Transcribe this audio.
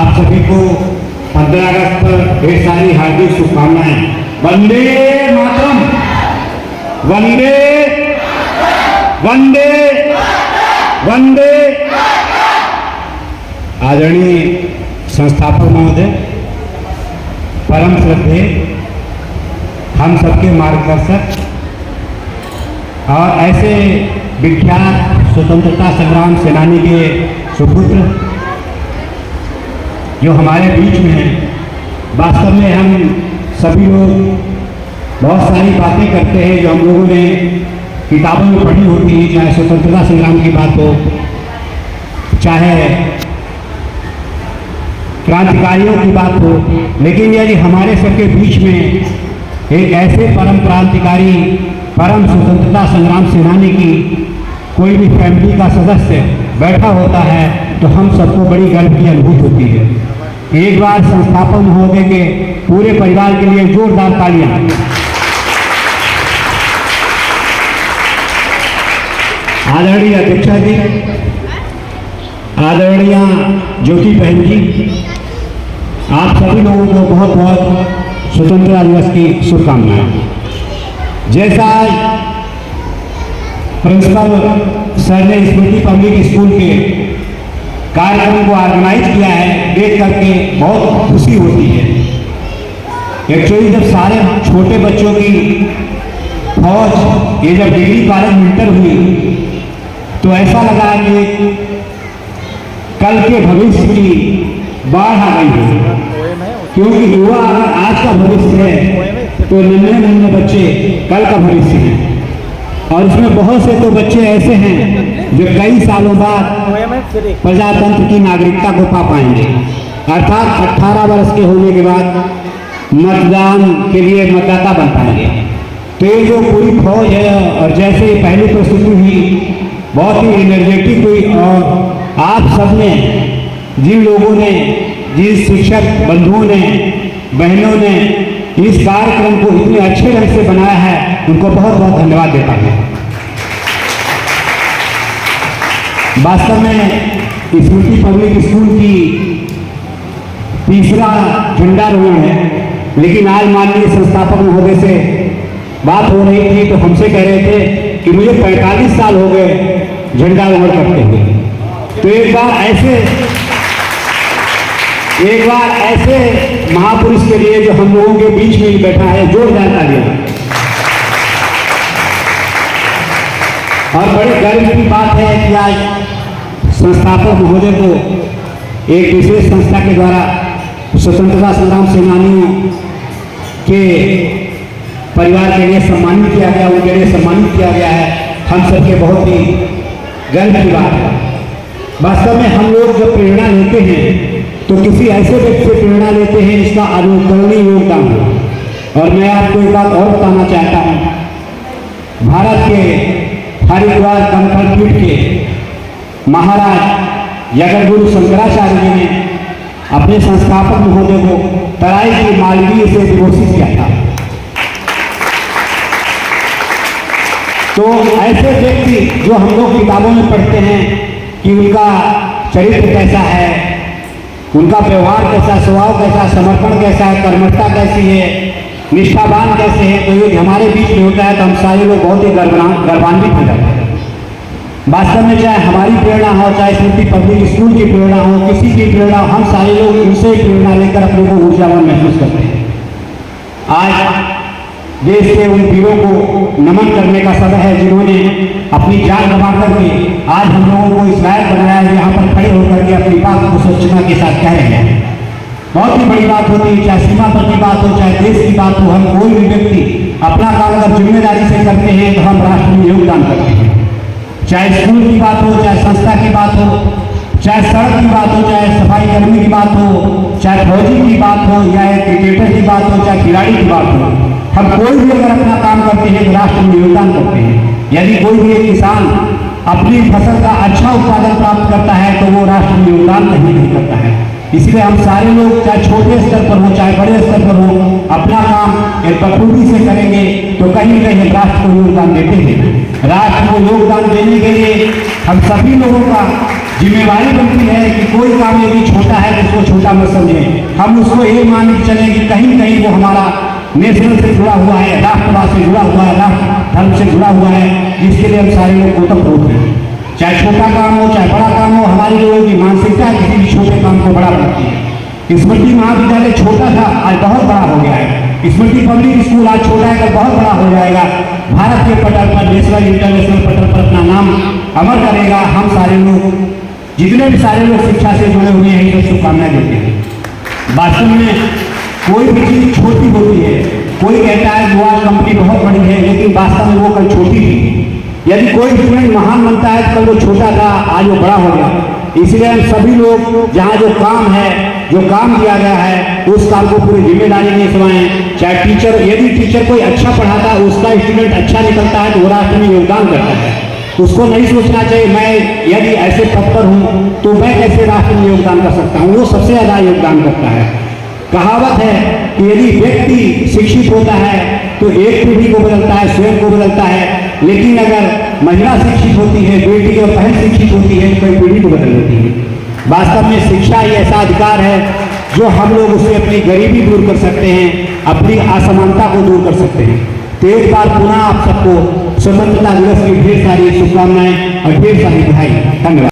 आप सभी को 15 अगस्त पर ढेर सारी हार्दिक शुभकामनाएं। वंदे मातरम, वंदे वंदे वंदे। आदरणीय संस्थापक महोदय, परम श्रद्धेय हम सबके मार्गदर्शक और ऐसे विख्यात स्वतंत्रता संग्राम सेनानी के सुपुत्र जो हमारे बीच में हैं। वास्तव में हम सभी लोग बहुत सारी बातें करते हैं जो हम लोगों ने किताबों में पढ़ी होती है, चाहे स्वतंत्रता संग्राम की बात हो, चाहे क्रांतिकारियों की बात हो, लेकिन यदि हमारे सबके बीच में एक ऐसे परम क्रांतिकारी, परम स्वतंत्रता संग्राम सेनानी की कोई भी फैमिली का सदस्य बैठा होता है तो हम सबको बड़ी गर्व की अनुभूति होती है। एक बार संस्थापक महोदय के पूरे परिवार के लिए जोरदार तालियां। आदरणीय अध्यक्षा जी, आदरणीय ज्योति बहन जी, आप सभी लोगों को बहुत बहुत स्वतंत्रता दिवस की शुभकामनाएं। जैसा प्रिंसिपल सर ने स्मृति पब्लिक स्कूल के कार्यक्रम को ऑर्गेनाइज किया है, देख करके बहुत खुशी होती है। एक्चुअली जब सारे छोटे बच्चों की फौज ये जब डिग्री कॉलेज में इंटर हुई तो ऐसा लगा कि कल के भविष्य की बाढ़ आ गई है, क्योंकि युवा अगर आज का भविष्य है तो नन्हे बच्चे कल का भविष्य है। और इसमें बहुत से तो बच्चे ऐसे हैं जो कई सालों बाद प्रजातंत्र की नागरिकता को पा पाएंगे, अर्थात 18 वर्ष के होने के बाद मतदान के लिए मतदाता बन पाएंगे। तो ये जो पूरी फौज है, और जैसे पहली प्रस्तुति हुई बहुत ही एनर्जेटिक हुई, और आप सबने जिन लोगों ने, जिन शिक्षक बंधुओं ने, बहनों ने इस कार्यक्रम को इतने अच्छे ढंग से बनाया है, उनको बहुत बहुत धन्यवाद देता हूँ। वास्तव में स्मृति पब्लिक स्कूल की तीसरा झंडारोहण है, लेकिन आज माननीय संस्थापक महोदय से बात हो रही थी तो हमसे कह रहे थे कि मुझे 45 साल हो गए झंडारोहण करते हुए। तो एक बार ऐसे महापुरुष के लिए जो हम लोगों के बीच में ही बैठा है, जोरदार तालियां। और बड़े गर्व की बात है कि आज संस्थापक महोदय को एक विशेष संस्था के द्वारा स्वतंत्रता संग्राम सेनानियों के परिवार के लिए सम्मानित किया गया, उनके लिए सम्मानित किया गया है। हम सबके बहुत ही गर्व की बात है। वास्तव में हम लोग जब प्रेरणा लेते हैं तो किसी ऐसे व्यक्ति से प्रेरणा लेते हैं जिसका अनुकरणीय योगदान हो। और मैं आपको एक बात और बताना चाहता हूँ, भारत के हरिद्वार कंकड़पीठ के महाराज जगद्गुरु शंकराचार्य जी ने अपने संस्थापक महोदय को तराई की मालवीय से विभूषित किया था। तो ऐसे व्यक्ति जो हम लोग किताबों में पढ़ते हैं कि उनका चरित्र कैसा है, उनका व्यवहार कैसा, स्वभाव कैसा, समर्पण कैसा है, कर्मठता कैसी है, निष्ठावान कैसे है, तो ये हमारे बीच में होता है तो हम सारे लोग बहुत ही गर्वान्वित हो जाते हैं। वास्तव में चाहे हमारी प्रेरणा हो, चाहे स्मृति पब्लिक स्कूल की प्रेरणा हो, किसी की प्रेरणा हो, हम सारे लोग इनसे प्रेरणा लेकर अपने को ऊर्जावान महसूस करते हैं। आज देश के उन वीरों को नमन करने का समय है जिन्होंने अपनी जान गंवा करके आज हम लोगों को इस लायक बनाया है, यहाँ पर खड़े होकर के अपनी बात को स्वच्छता के साथ कह रहे हैं। बहुत ही बड़ी बात होती है, चाहे सीमा पर की बात हो, चाहे देश की बात हो। हम कोई भी व्यक्ति अपना काम अगर जिम्मेदारी से करते हैं तो हम राष्ट्र में योगदान करते हैं। चाहे स्कूल की बात हो, चाहे संस्था की बात हो, चाहे सड़क की बात हो, चाहे सफाई कर्मी की बात हो, चाहे फौजी की बात हो, या क्रिकेटर की बात हो, चाहे खिलाड़ी की बात हो, हम कोई भी अगर अपना काम करते हैं तो राष्ट्र में योगदान करते हैं। यदि कोई भी एक किसान अपनी फसल का अच्छा उत्पादन प्राप्त करता है तो वो राष्ट्र में योगदान नहीं करता है। इसलिए हम सारे लोग चाहे छोटे स्तर पर हो चाहे बड़े स्तर पर हो, अपना काम बखूबी से करेंगे तो कहीं न कहीं राष्ट्र को योगदान देते हैं। राष्ट्र को योगदान देने के लिए हम सभी लोगों का जिम्मेवारी बनती है कि कोई काम यदि छोटा है तो उसको छोटा मत समझें। हम उसको ये मान के चलें कि कहीं कहीं वो हमारा नेशनल से जुड़ा हुआ है, राष्ट्रवाद से जुड़ा हुआ है, राष्ट्र धर्म से जुड़ा हुआ है, जिसके लिए हम सारे लोग ओतप्रोत हैं। चाहे छोटा काम हो चाहे बड़ा काम हो, हमारी लोगों की मानसिकता किसी भी छोटे काम को बड़ा बनती है। स्मृति महाविद्यालय छोटा था, आज बहुत बड़ा हो गया है। स्मृति पब्लिक स्कूल आज छोटा है कर बहुत बड़ा हो जाएगा। भारत के पटल पर, नेशनल इंटरनेशनल पटल पर अपना नाम अमर करेगा। हम सारे लोग, जितने भी सारे लोग शिक्षा से जुड़े हुए हैं, इनको शुभकामनाएं देते हैं। वास्तव में कोई भी चीज छोटी होती है। कोई कहता है वो आज कंपनी बहुत बड़ी है, लेकिन वास्तव में वो कल छोटी थी। यदि कोई स्टूडेंट महान बनता है तो कल वो छोटा था, आज वो बड़ा हो गया। इसलिए हम सभी लोग जहाँ जो काम है, जो काम दिया गया है, उस काम को पूरी जिम्मेदारी में निभाएं। चाहे टीचर, यदि टीचर कोई अच्छा पढ़ाता है, उसका स्टूडेंट अच्छा निकलता है तो वो राष्ट्र में योगदान करता है। उसको नहीं सोचना चाहिए मैं यदि ऐसे पद पर हूँ तो मैं कैसे राष्ट्र में योगदान कर सकता हूँ। वो सबसे ज्यादा योगदान करता है। कहावत है कि यदि व्यक्ति शिक्षित होता है तो एक पीढ़ी को बदलता है, स्वयं को बदलता है। लेकिन अगर महिला शिक्षित होती है, बेटी और बहन शिक्षित होती है, तो पीढ़ी को बदल देती है। वास्तव में शिक्षा ही ऐसा अधिकार है जो हम लोग उसे अपनी गरीबी दूर कर सकते हैं, अपनी असमानता को दूर कर सकते हैं। तो एक बार पुनः आप सबको स्वतंत्रता दिवस की ढेर सारी शुभकामनाएं और ढेर सारी बधाई। धन्यवाद।